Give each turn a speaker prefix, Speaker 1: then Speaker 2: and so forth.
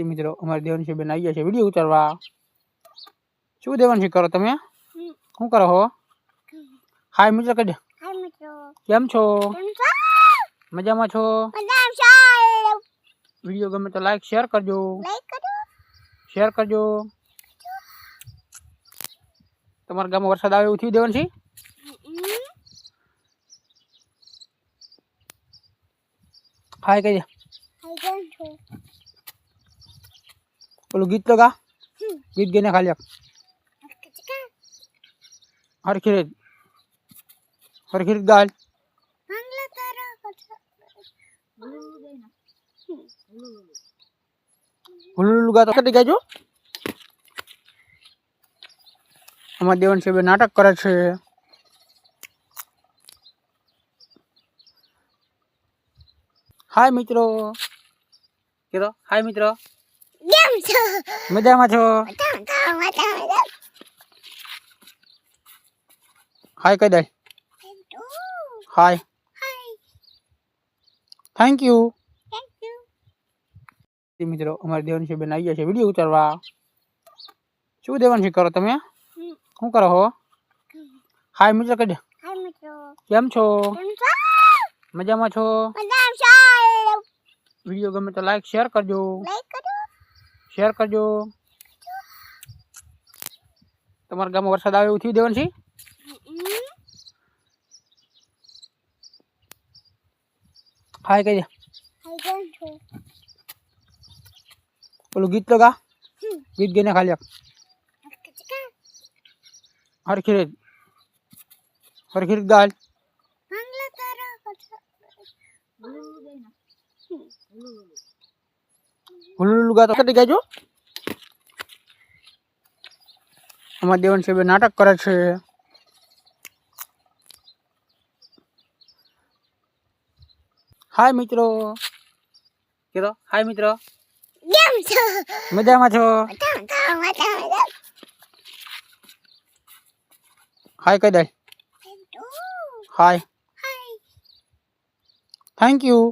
Speaker 1: મિત્રો અમારી દેવાંશી બેન આવી ગયા છે વિડીયો ઉતારવા. શું દેવાંશી કરો તમે? શું કરો હો? હાય મિત્રો કહી દે.
Speaker 2: હાય મિત્રો.
Speaker 1: કેમ છો?
Speaker 2: કેમ છો?
Speaker 1: મજામાં છો?
Speaker 2: મજામાં છો?
Speaker 1: વિડીયો ગમે તો લાઈક શેર કરજો.
Speaker 2: લાઈક કરો.
Speaker 1: શેર કરજો. તમારા ગામમાં વરસાદ આવે એવું થયું દેવાંશી? હાય કહી દે.
Speaker 2: હાય કેમ છો?
Speaker 1: પેલું ગીત તો ગા. ગીત ગઈને ખાલી હરખી રીત ગાલ.
Speaker 2: બાંગ્લા તારા
Speaker 1: હુલુલુલુ ગાતો કદી ગાજો. અમારા દેવાંશી બેન નાટક કરે છે. હાય મિત્રો કીધો. હાય મિત્રો.
Speaker 2: કેમ છો?
Speaker 1: મજામાં છો?
Speaker 2: મજામાં.
Speaker 1: હાય કહી દે. હાય. Thank you. મિત્રો અમારી દેવાંશી બેન આવી ગયા છે વિડીયો ઉતારવા. શું દેવાંશી કરો તમે? શું કરો હો? હાય મિત્રો કહી દે.
Speaker 2: હાય મિત્રો.
Speaker 1: કેમ છો?
Speaker 2: કેમ છો?
Speaker 1: મજામાં છો?
Speaker 2: મજામાં છો?
Speaker 1: વિડીયો ગમે તો લાઈક શેર કરજો.
Speaker 2: લાઈક કરો.
Speaker 1: શેર કરજો. તમારા ગામમાં વરસાદ આવે એવું થયું દેવાંશી? હાય કહી દે.
Speaker 2: હાય કેમ છો?
Speaker 1: પેલું ગીત તો ગા. ગીત ગઈને ખાલી હરખી રીત ગાલ.
Speaker 2: બાંગ્લા તારા
Speaker 1: હુલુલુલુ ગાતો કદી ગાજો. અમારા દેવાંશી બેન નાટક કરે છે. હાય મિત્રો કીધો. હાય મિત્રો.
Speaker 2: કેમ છો?
Speaker 1: મજામાં છો?
Speaker 2: મજામાં.
Speaker 1: હાય કહી દે. હાય. Thank you.